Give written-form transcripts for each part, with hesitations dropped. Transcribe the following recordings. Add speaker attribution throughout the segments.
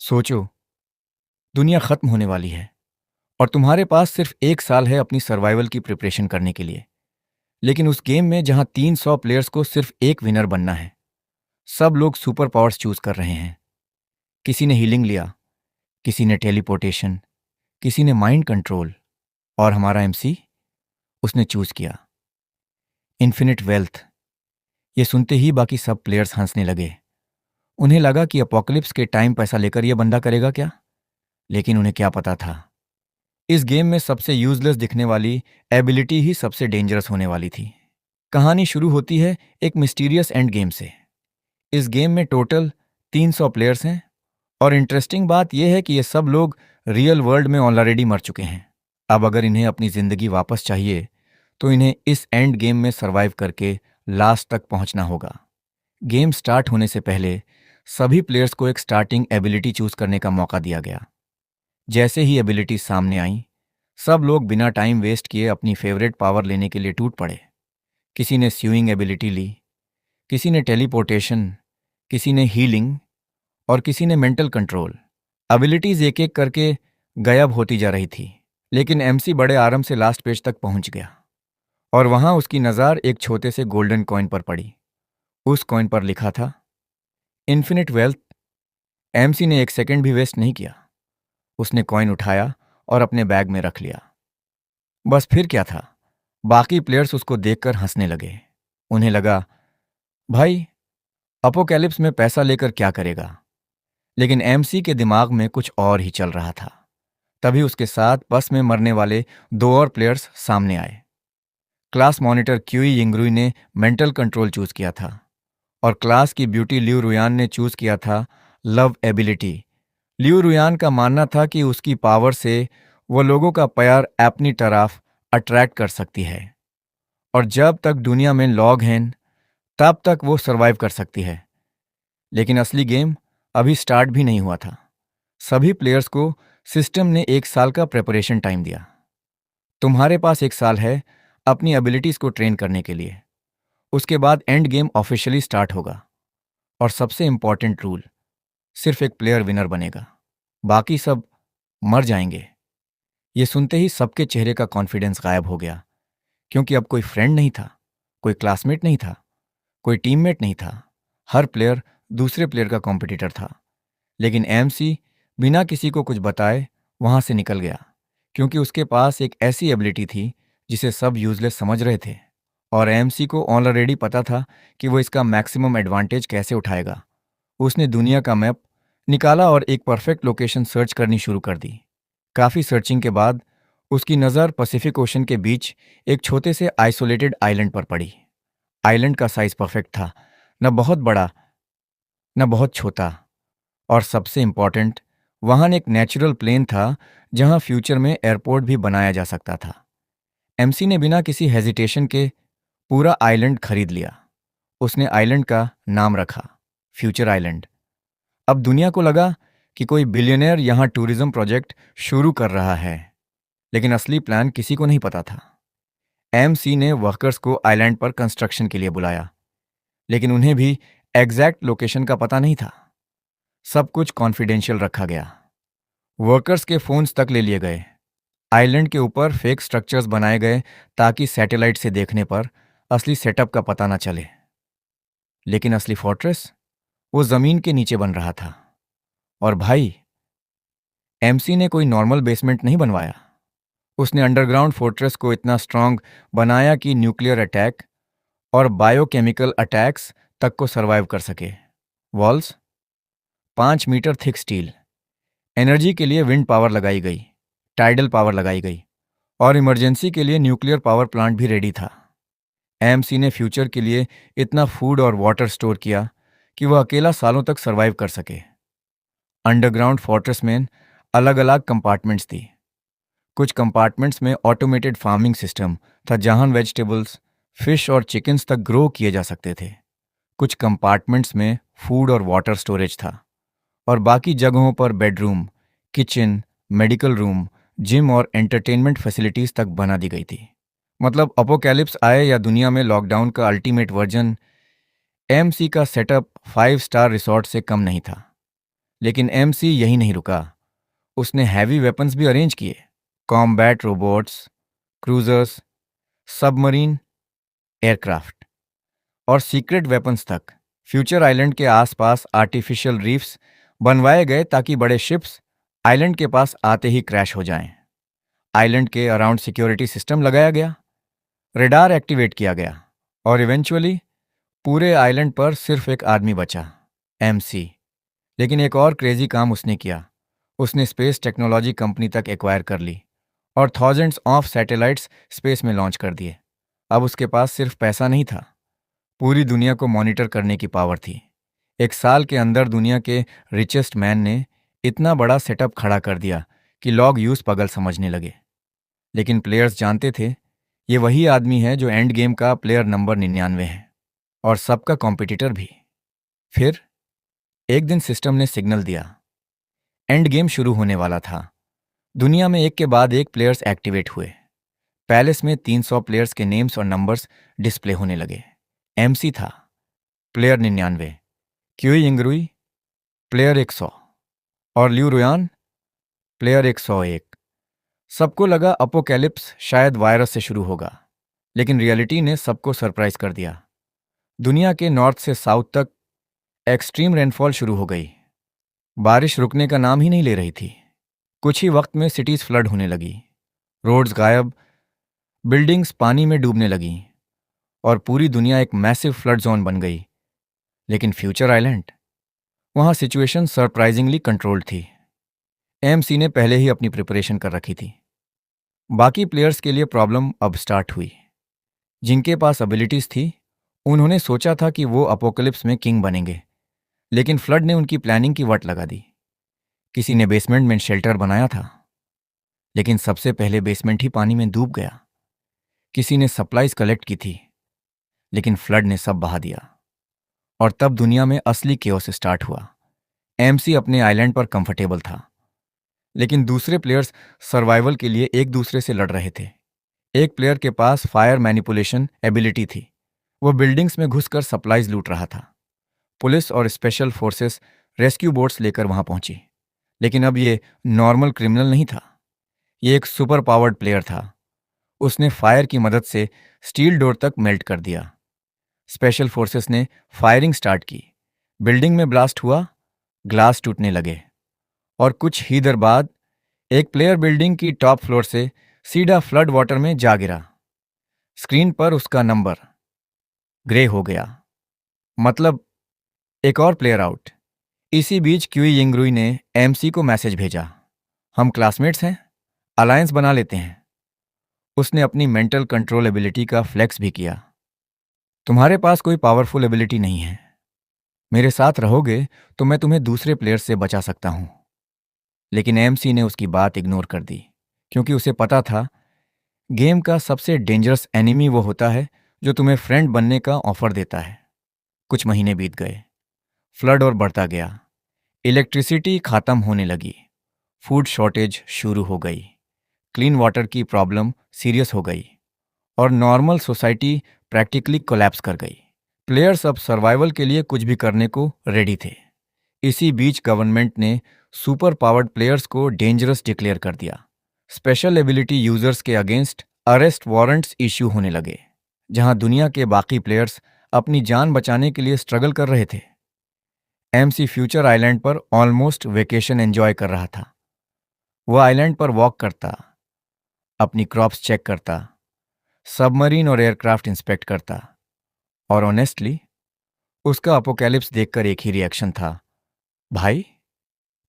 Speaker 1: सोचो, दुनिया खत्म होने वाली है और तुम्हारे पास सिर्फ 1 साल है अपनी सर्वाइवल की प्रिपरेशन करने के लिए। लेकिन उस गेम में जहां 300 प्लेयर्स को सिर्फ एक विनर बनना है, सब लोग सुपर पावर्स चूज कर रहे हैं। किसी ने हीलिंग लिया, किसी ने टेलीपोर्टेशन, किसी ने माइंड कंट्रोल, और हमारा एमसी, उसने चूज किया इन्फिनिट वेल्थ। ये सुनते ही बाकी सब प्लेयर्स हंसने लगे। उन्हें लगा कि अपोकलिप्स के टाइम पैसा लेकर यह बंदा करेगा क्या। लेकिन उन्हें क्या पता था, इस गेम में सबसे यूजलेस दिखने वाली एबिलिटी ही सबसे डेंजरस होने वाली थी। कहानी शुरू होती है एक मिस्टीरियस एंड गेम से। इस गेम में टोटल 300 प्लेयर्स हैं और इंटरेस्टिंग बात यह है कि ये सब लोग रियल वर्ल्ड में ऑलरेडी मर चुके हैं। अब अगर इन्हें अपनी जिंदगी वापस चाहिए तो इन्हें इस एंड गेम में सरवाइव करके लास्ट तक पहुंचना होगा। गेम स्टार्ट होने से पहले सभी प्लेयर्स को एक स्टार्टिंग एबिलिटी चूज करने का मौका दिया गया। जैसे ही एबिलिटी सामने आई, सब लोग बिना टाइम वेस्ट किए अपनी फेवरेट पावर लेने के लिए टूट पड़े। किसी ने स्यूइंग एबिलिटी ली, किसी ने टेलीपोर्टेशन, किसी ने हीलिंग और किसी ने मेंटल कंट्रोल। एबिलिटीज एक एक करके गायब होती जा रही थी, लेकिन एमसी बड़े आराम से लास्ट पेज तक पहुंच गया और वहां उसकी नज़र एक छोटे से गोल्डन कॉइन पर पड़ी। उस कॉइन पर लिखा था इन्फिनिट वेल्थ। एमसी ने एक सेकंड भी वेस्ट नहीं किया। उसने कॉइन उठाया और अपने बैग में रख लिया। बस फिर क्या था, बाकी प्लेयर्स उसको देखकर हंसने लगे। उन्हें लगा, भाई अपोकैलिप्स में पैसा लेकर क्या करेगा। लेकिन एमसी के दिमाग में कुछ और ही चल रहा था। तभी उसके साथ बस में मरने वाले 2 और प्लेयर्स सामने आए। क्लास मॉनिटर क्यूई यिंगरुई ने मेंटल कंट्रोल चूज किया था और क्लास की ब्यूटी लिऊ रुयान ने चूज किया था लव एबिलिटी। लिऊ रुयान का मानना था कि उसकी पावर से वो लोगों का प्यार अपनी तरफ अट्रैक्ट कर सकती है और जब तक दुनिया में लॉग हैं तब तक वो सरवाइव कर सकती है। लेकिन असली गेम अभी स्टार्ट भी नहीं हुआ था। सभी प्लेयर्स को सिस्टम ने 1 साल का प्रिपरेशन टाइम दिया। तुम्हारे पास 1 साल है अपनी एबिलिटीज को ट्रेन करने के लिए। उसके बाद एंड गेम ऑफिशियली स्टार्ट होगा और सबसे इंपॉर्टेंट रूल, सिर्फ एक प्लेयर विनर बनेगा, बाकी सब मर जाएंगे। ये सुनते ही सबके चेहरे का कॉन्फिडेंस गायब हो गया, क्योंकि अब कोई फ्रेंड नहीं था, कोई क्लासमेट नहीं था, कोई टीममेट नहीं था। हर प्लेयर दूसरे प्लेयर का कॉम्पिटिटर था। लेकिन एमसी बिना किसी को कुछ बताए वहां से निकल गया, क्योंकि उसके पास एक ऐसी एबिलिटी थी जिसे सब यूजलेस समझ रहे थे और एमसी को ऑलरेडी पता था कि वो इसका मैक्सिमम एडवांटेज कैसे उठाएगा। उसने दुनिया का मैप निकाला और एक परफेक्ट लोकेशन सर्च करनी शुरू कर दी। काफ़ी सर्चिंग के बाद उसकी नज़र पैसिफिक ओशन के बीच एक छोटे से आइसोलेटेड आइलैंड पर पड़ी। आइलैंड का साइज परफेक्ट था, न बहुत बड़ा न बहुत छोटा, और सबसे इंपॉर्टेंट, वहां एक नेचुरल प्लेन था जहां फ्यूचर में एयरपोर्ट भी बनाया जा सकता था। एमसी ने बिना किसी हेजिटेशन के पूरा आइलैंड खरीद लिया। उसने आइलैंड का नाम रखा फ्यूचर आइलैंड। अब दुनिया को लगा कि कोई बिलियनर यहां टूरिज्म प्रोजेक्ट शुरू कर रहा है, लेकिन असली प्लान किसी को नहीं पता था। एमसी ने वर्कर्स को आइलैंड पर कंस्ट्रक्शन के लिए बुलाया, लेकिन उन्हें भी एग्जैक्ट लोकेशन का पता नहीं था। सब कुछ कॉन्फिडेंशियल रखा गया। वर्कर्स के फोन्स तक ले लिए गए। आइलैंड के ऊपर फेक स्ट्रक्चर्स बनाए गए ताकि सैटेलाइट से देखने पर असली सेटअप का पता न चले। लेकिन असली फोर्ट्रेस वो जमीन के नीचे बन रहा था। और भाई, एमसी ने कोई नॉर्मल बेसमेंट नहीं बनवाया। उसने अंडरग्राउंड फोर्ट्रेस को इतना स्ट्रांग बनाया कि न्यूक्लियर अटैक और बायोकेमिकल अटैक्स तक को सरवाइव कर सके। Walls 5 metre thick steel, energy के लिए विंड पावर लगाई गई, टाइडल पावर लगाई गई और इमरजेंसी के लिए न्यूक्लियर पावर प्लांट भी रेडी था। एमसी ने फ्यूचर के लिए इतना फूड और वाटर स्टोर किया कि वह अकेला सालों तक सरवाइव कर सके। अंडरग्राउंड फोर्ट्रेस में अलग अलग कंपार्टमेंट्स थी। कुछ कंपार्टमेंट्स में ऑटोमेटेड फार्मिंग सिस्टम था जहां वेजिटेबल्स, फिश और चिकन्स तक ग्रो किए जा सकते थे। कुछ कंपार्टमेंट्स में फूड और वाटर स्टोरेज था और बाकी जगहों पर bedroom, kitchen, medical room, gym और एंटरटेनमेंट फैसिलिटीज तक बना दी गई थी। मतलब अपोकैलिप्स आए या दुनिया में लॉकडाउन का अल्टीमेट वर्जन, एमसी का सेटअप 5 स्टार रिसॉर्ट से कम नहीं था। लेकिन एमसी यही नहीं रुका। उसने हैवी वेपन्स भी अरेंज किए, combat robots, cruisers, submarine aircraft और सीक्रेट वेपन्स तक। फ्यूचर आइलैंड के आसपास आर्टिफिशियल रीफ्स बनवाए गए ताकि बड़े शिप्स आइलैंड के पास आते ही क्रैश हो जाएं। आइलैंड के अराउंड सिक्योरिटी सिस्टम लगाया गया, रेडार एक्टिवेट किया गया और इवेंचुअली पूरे आइलैंड पर सिर्फ एक आदमी बचा, एमसी। लेकिन एक और क्रेजी काम उसने किया। उसने स्पेस टेक्नोलॉजी कंपनी तक एक्वायर कर ली और थाउजेंड्स ऑफ सैटेलाइट्स स्पेस में लॉन्च कर दिए। अब उसके पास सिर्फ पैसा नहीं था, पूरी दुनिया को मॉनिटर करने की पावर थी। एक साल के अंदर दुनिया के रिचेस्ट मैन ने इतना बड़ा सेटअप खड़ा कर दिया कि लोग यूज पगल समझने लगे। लेकिन प्लेयर्स जानते थे ये वही आदमी है जो एंड गेम का प्लेयर नंबर 99 है और सबका कॉम्पिटिटर भी। फिर एक दिन सिस्टम ने सिग्नल दिया, एंड गेम शुरू होने वाला था। दुनिया में एक के बाद एक प्लेयर्स एक्टिवेट हुए। पैलेस में 300 प्लेयर्स के नेम्स और नंबर्स डिस्प्ले होने लगे। एमसी था प्लेयर 99, क्यूई इंगरुई प्लेयर 100 और ल्यू रुयान प्लेयर 101। सबको लगा अपोकैलिप्स शायद वायरस से शुरू होगा, लेकिन रियलिटी ने सबको सरप्राइज कर दिया। दुनिया के नॉर्थ से साउथ तक एक्सट्रीम रेनफॉल शुरू हो गई। बारिश रुकने का नाम ही नहीं ले रही थी। कुछ ही वक्त में सिटीज फ्लड होने लगी, रोड्स गायब, बिल्डिंग्स पानी में डूबने लगीं और पूरी दुनिया एक मैसिव फ्लड जोन बन गई। लेकिन फ्यूचर आइलैंड, वहां सिचुएशन सरप्राइजिंगली कंट्रोल्ड थी। एमसी ने पहले ही अपनी प्रिपरेशन कर रखी थी। बाकी प्लेयर्स के लिए प्रॉब्लम अब स्टार्ट हुई। जिनके पास एबिलिटीज थी उन्होंने सोचा था कि वो अपोकलिप्स में किंग बनेंगे, लेकिन फ्लड ने उनकी प्लानिंग की वट लगा दी। किसी ने बेसमेंट में शेल्टर बनाया था, लेकिन सबसे पहले बेसमेंट ही पानी में डूब गया। किसी ने सप्लाईज कलेक्ट की थी, लेकिन फ्लड ने सब बहा दिया और तब दुनिया में असली केओस स्टार्ट हुआ। एमसी अपने आइलैंड पर कंफर्टेबल था, लेकिन दूसरे प्लेयर्स सर्वाइवल के लिए एक दूसरे से लड़ रहे थे। एक प्लेयर के पास फायर मैनिपुलेशन एबिलिटी थी। वो बिल्डिंग्स में घुसकर सप्लाईज लूट रहा था। पुलिस और स्पेशल फोर्सेस रेस्क्यू बोट्स लेकर वहां पहुंची, लेकिन अब ये नॉर्मल क्रिमिनल नहीं था, ये एक सुपर पावर्ड प्लेयर था। उसने फायर की मदद से स्टील डोर तक मेल्ट कर दिया। स्पेशल फोर्सेस ने फायरिंग स्टार्ट की, बिल्डिंग में ब्लास्ट हुआ, ग्लास टूटने लगे और कुछ ही देर बाद एक प्लेयर बिल्डिंग की टॉप फ्लोर से सीधा फ्लड वाटर में जा गिरा। स्क्रीन पर उसका नंबर ग्रे हो गया, मतलब एक और प्लेयर आउट। इसी बीच क्यूई यिंगरुई ने एमसी को मैसेज भेजा, हम क्लासमेट्स हैं, अलायंस बना लेते हैं। उसने अपनी मेंटल कंट्रोल एबिलिटी का फ्लेक्स भी किया। तुम्हारे पास कोई पावरफुल एबिलिटी नहीं है, मेरे साथ रहोगे तो मैं तुम्हें दूसरे प्लेयर से बचा सकता हूं। लेकिन एमसी ने उसकी बात इग्नोर कर दी, क्योंकि उसे पता था गेम का सबसे डेंजरस एनिमी वो होता है जो तुम्हें फ्रेंड बनने का ऑफर देता है। कुछ महीने बीत गए, फ्लड और बढ़ता गया, इलेक्ट्रिसिटी खत्म होने लगी, फूड शॉर्टेज शुरू हो गई, क्लीन वाटर की प्रॉब्लम सीरियस हो गई और नॉर्मल सोसाइटी प्रैक्टिकली कोलैप्स कर गई। प्लेयर्स अब सर्वाइवल के लिए कुछ भी करने को रेडी थे। इसी बीच गवर्नमेंट ने सुपर पावर्ड प्लेयर्स को डेंजरस डिक्लेयर कर दिया। स्पेशल एबिलिटी यूजर्स के अगेंस्ट अरेस्ट वारंट्स इश्यू होने लगे। जहां दुनिया के बाकी प्लेयर्स अपनी जान बचाने के लिए स्ट्रगल कर रहे थे, एमसी फ्यूचर आइलैंड पर ऑलमोस्ट वेकेशन एंजॉय कर रहा था। वह आइलैंड पर वॉक करता, अपनी क्रॉप्स चेक करता, सबमरीन और एयरक्राफ्ट इंस्पेक्ट करता और ऑनेस्टली उसका अपोकैलिप्स देखकर एक ही रिएक्शन था, भाई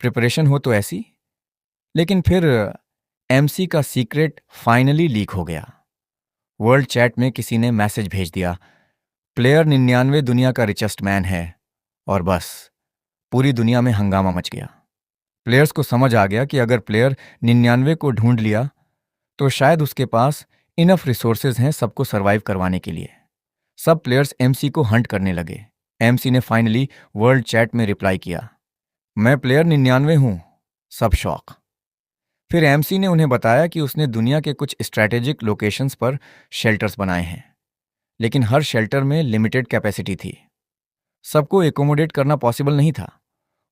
Speaker 1: प्रिपरेशन हो तो ऐसी। लेकिन फिर एमसी का सीक्रेट फाइनली लीक हो गया। वर्ल्ड चैट में किसी ने मैसेज भेज दिया, प्लेयर 99 दुनिया का रिचेस्ट मैन है, और बस पूरी दुनिया में हंगामा मच गया। प्लेयर्स को समझ आ गया कि अगर प्लेयर 99 को ढूंढ लिया तो शायद उसके पास इनफ रिसोर्सेज हैं सबको सरवाइव करवाने के लिए। सब प्लेयर्स एमसी को हंट करने लगे। एमसी ने फाइनली वर्ल्ड चैट में रिप्लाई किया, मैं प्लेयर 99 हूं। सब शॉक। फिर एमसी ने उन्हें बताया कि उसने दुनिया के कुछ स्ट्रैटेजिक लोकेशंस पर शेल्टर्स बनाए हैं, लेकिन हर शेल्टर में लिमिटेड कैपेसिटी थी। सबको एकोमोडेट करना पॉसिबल नहीं था।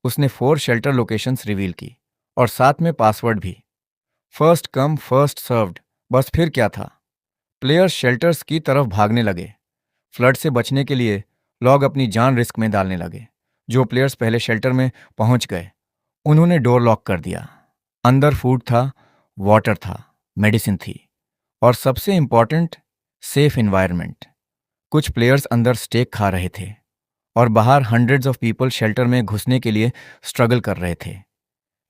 Speaker 1: उसने 4 शेल्टर लोकेशंस रिवील की और साथ में पासवर्ड भी। First come first served. बस फिर क्या था, प्लेयर्स शेल्टर्स की तरफ भागने लगे। फ्लड से बचने के लिए लोग अपनी जान रिस्क में डालने लगे। जो प्लेयर्स पहले शेल्टर में पहुंच गए उन्होंने डोर लॉक कर दिया। अंदर फूड था, वाटर था, मेडिसिन थी और सबसे इंपॉर्टेंट, सेफ एनवायरनमेंट। कुछ प्लेयर्स अंदर स्टेक खा रहे थे और बाहर हंड्रेड्स ऑफ पीपल शेल्टर में घुसने के लिए स्ट्रगल कर रहे थे।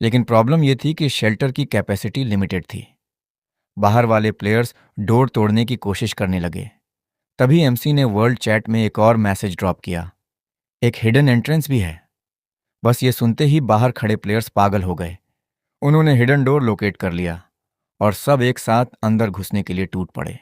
Speaker 1: लेकिन प्रॉब्लम यह थी कि शेल्टर की कैपेसिटी लिमिटेड थी। बाहर वाले प्लेयर्स डोर तोड़ने की कोशिश करने लगे। तभी एमसी ने वर्ल्ड चैट में एक और मैसेज ड्रॉप किया, एक हिडन एंट्रेंस भी है। बस ये सुनते ही बाहर खड़े प्लेयर्स पागल हो गए। उन्होंने हिडन डोर लोकेट कर लिया और सब एक साथ अंदर घुसने के लिए टूट पड़े।